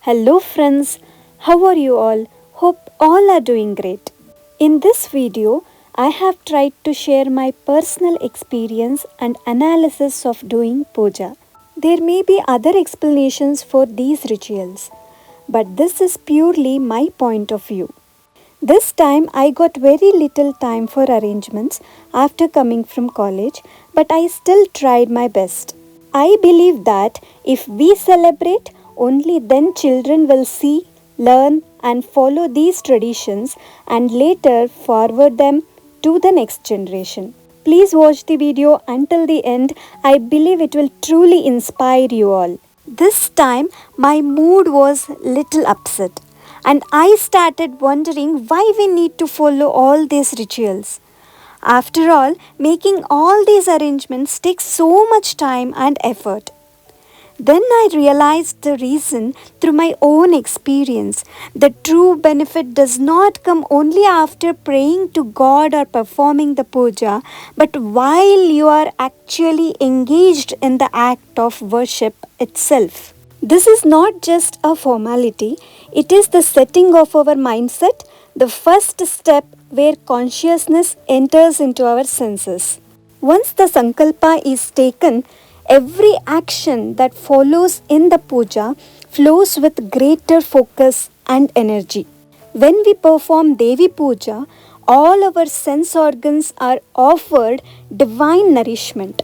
Hello friends, how are you all? Hope all are doing great. In this video, I have tried to share my personal experience and analysis of doing puja. There may be other explanations for these rituals, but this is purely my point of view. This time I got very little time for arrangements after coming from college, but I still tried my best. I believe that if we celebrate, only then children will see, learn, and follow these traditions and later forward them to the next generation. Please watch the video until the end. I believe it will truly inspire you all. This time my mood was little upset and I started wondering why we need to follow all these rituals. After all, making all these arrangements takes so much time and effort. Then I realized the reason through my own experience. The true benefit does not come only after praying to God or performing the puja, but while you are actually engaged in the act of worship itself. This is not just a formality, it is the setting of our mindset, the first step where consciousness enters into our senses. Once the sankalpa is taken, every action that follows in the puja flows with greater focus and energy. When we perform Devi Puja, all our sense organs are offered divine nourishment.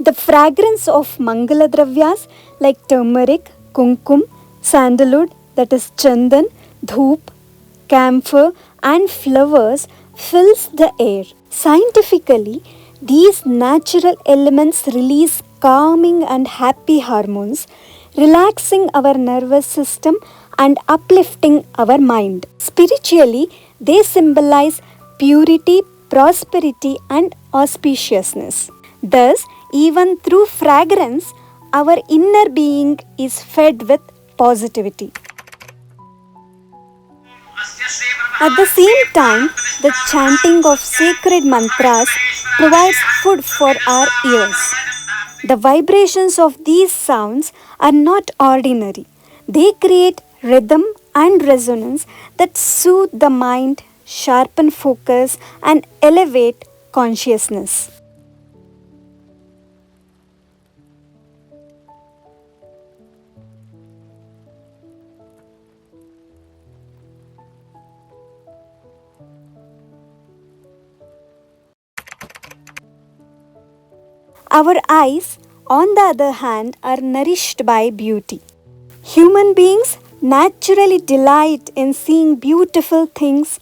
The fragrance of Mangala Dravyas like turmeric, kumkum, sandalwood, that is chandan, dhoop, camphor, and flowers fills the air. Scientifically, these natural elements release calming and happy hormones, relaxing our nervous system and uplifting our mind. Spiritually, they symbolize purity, prosperity, and auspiciousness. Thus, even through fragrance, our inner being is fed with positivity. At the same time, the chanting of sacred mantras provides food for our ears. The vibrations of these sounds are not ordinary. They create rhythm and resonance that soothe the mind, sharpen focus, and elevate consciousness. Our eyes, on the other hand, are nourished by beauty. Human beings naturally delight in seeing beautiful things,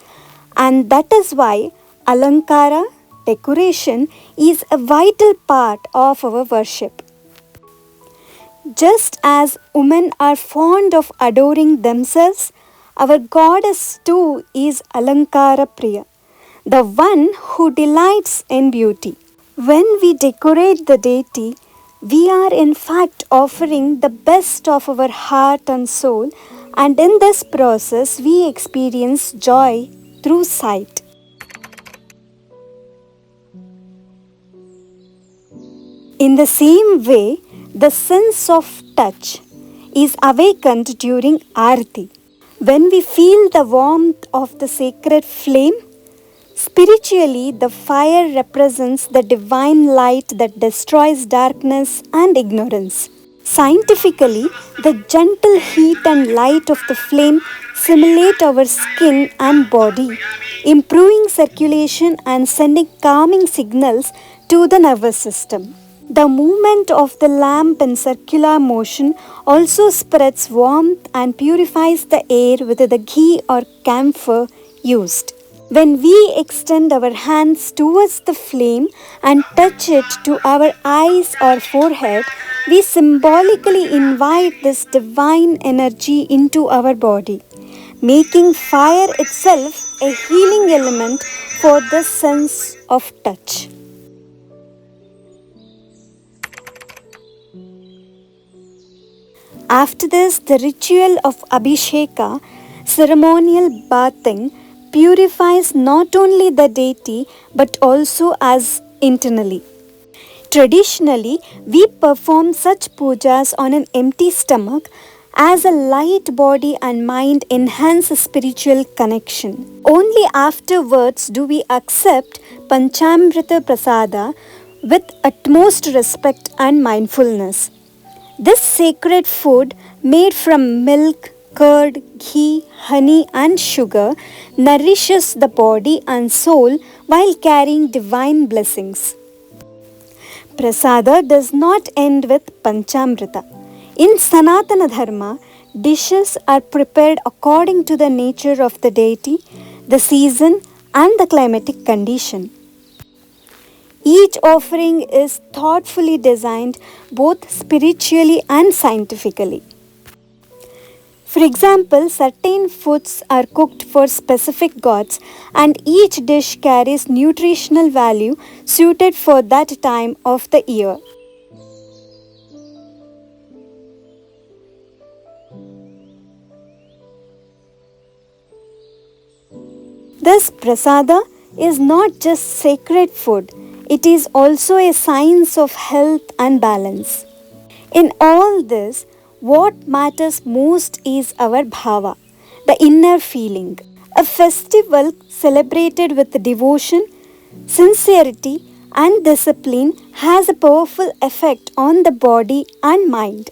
and that is why alankara, decoration, is a vital part of our worship. Just as women are fond of adoring themselves, our goddess too is alankara priya, the one who delights in beauty. When we decorate the deity, we are in fact offering the best of our heart and soul, and in this process, we experience joy through sight. In the same way, the sense of touch is awakened during Aarti. When we feel the warmth of the sacred flame, spiritually, the fire represents the divine light that destroys darkness and ignorance. Scientifically, the gentle heat and light of the flame simulate our skin and body, improving circulation and sending calming signals to the nervous system. The movement of the lamp in circular motion also spreads warmth and purifies the air with the ghee or camphor used. When we extend our hands towards the flame and touch it to our eyes or forehead, we symbolically invite this divine energy into our body, making fire itself a healing element for the sense of touch. After this, the ritual of Abhisheka, ceremonial bathing, purifies not only the deity but also us internally. Traditionally, we perform such pujas on an empty stomach as a light body and mind enhance spiritual connection. Only afterwards do we accept Panchamrita Prasada with utmost respect and mindfulness. This sacred food, made from milk, curd, ghee, honey, and sugar, nourishes the body and soul while carrying divine blessings. Prasada does not end with Panchamrita. In Sanatana Dharma, dishes are prepared according to the nature of the deity, the season, and the climatic condition. Each offering is thoughtfully designed both spiritually and scientifically. For example, certain foods are cooked for specific gods, and each dish carries nutritional value suited for that time of the year. This prasada is not just sacred food, it is also a sign of health and balance. In all this, what matters most is our bhava, the inner feeling. A festival celebrated with devotion, sincerity, and discipline has a powerful effect on the body and mind.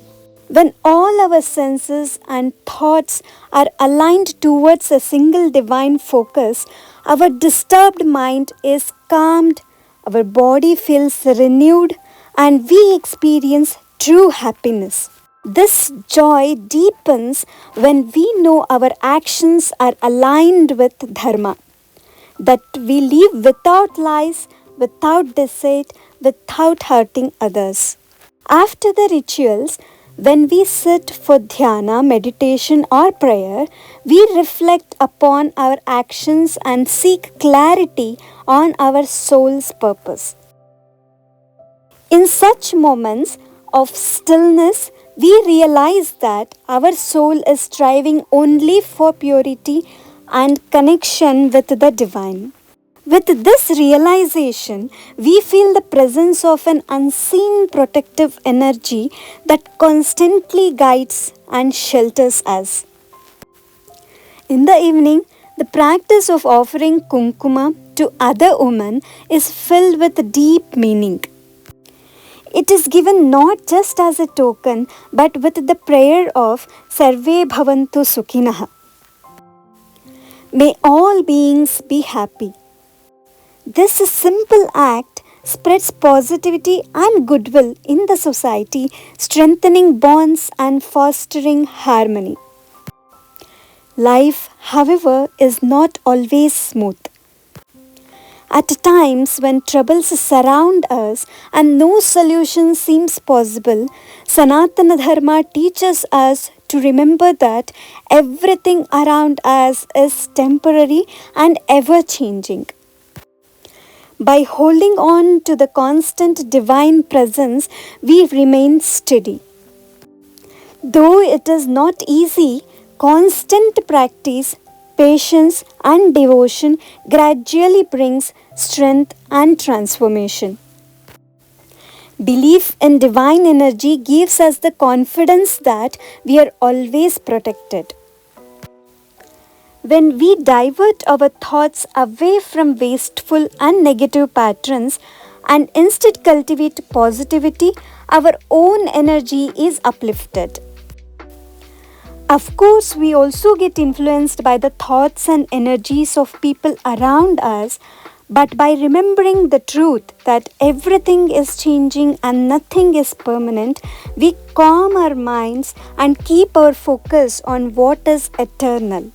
When all our senses and thoughts are aligned towards a single divine focus, our disturbed mind is calmed, our body feels renewed, and we experience true happiness. This joy deepens when we know our actions are aligned with Dharma, that we live without lies, without deceit, without hurting others. After the rituals, when we sit for dhyana, meditation, or prayer, we reflect upon our actions and seek clarity on our soul's purpose. In such moments of stillness, we realize that our soul is striving only for purity and connection with the divine. With this realization, we feel the presence of an unseen protective energy that constantly guides and shelters us. In the evening, the practice of offering kumkuma to other women is filled with deep meaning. It is given not just as a token but with the prayer of Sarve Bhavantu Sukhinah. May all beings be happy. This simple act spreads positivity and goodwill in the society, strengthening bonds and fostering harmony. Life, however, is not always smooth. At times when troubles surround us and no solution seems possible, Sanatana Dharma teaches us to remember that everything around us is temporary and ever changing. By holding on to the constant divine presence, we remain steady. Though it is not easy, constant practice, patience, and devotion gradually brings strength and transformation. Belief in divine energy gives us the confidence that we are always protected. When we divert our thoughts away from wasteful and negative patterns and instead cultivate positivity, our own energy is uplifted. Of course, we also get influenced by the thoughts and energies of people around us, but by remembering the truth that everything is changing and nothing is permanent, we calm our minds and keep our focus on what is eternal.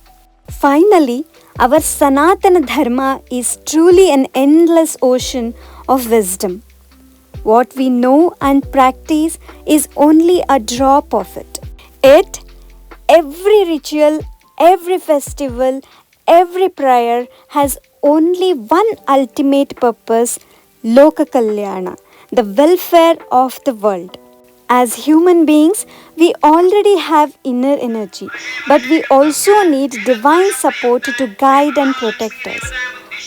Finally, our Sanatana Dharma is truly an endless ocean of wisdom. What we know and practice is only a drop of it. Yet, every ritual, every festival, every prayer has only one ultimate purpose: Loka Kalyana, the welfare of the world. As human beings, we already have inner energy, but we also need divine support to guide and protect us.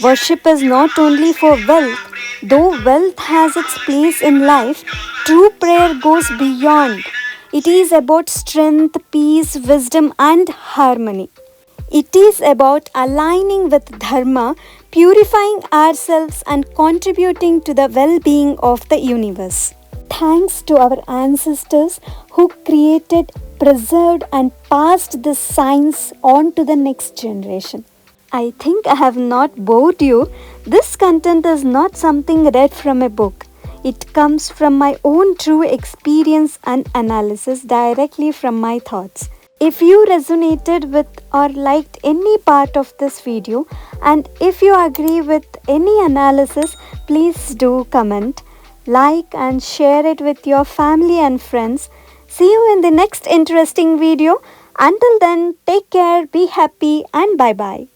Worship is not only for wealth, Though wealth has its place in life, true prayer goes beyond. It is about strength, peace, wisdom, and harmony. It is about aligning with Dharma, purifying ourselves, and contributing to the well being of the universe. Thanks to our ancestors who created, preserved, and passed this science on to the next generation. I think I have not bored you. This content is not something read from a book. It comes from my own true experience and analysis directly from my thoughts. If you resonated with or liked any part of this video, and if you agree with any analysis, please do comment, like, and share it with your family and friends. See you in the next interesting video. Until then, take care, be happy, and bye bye.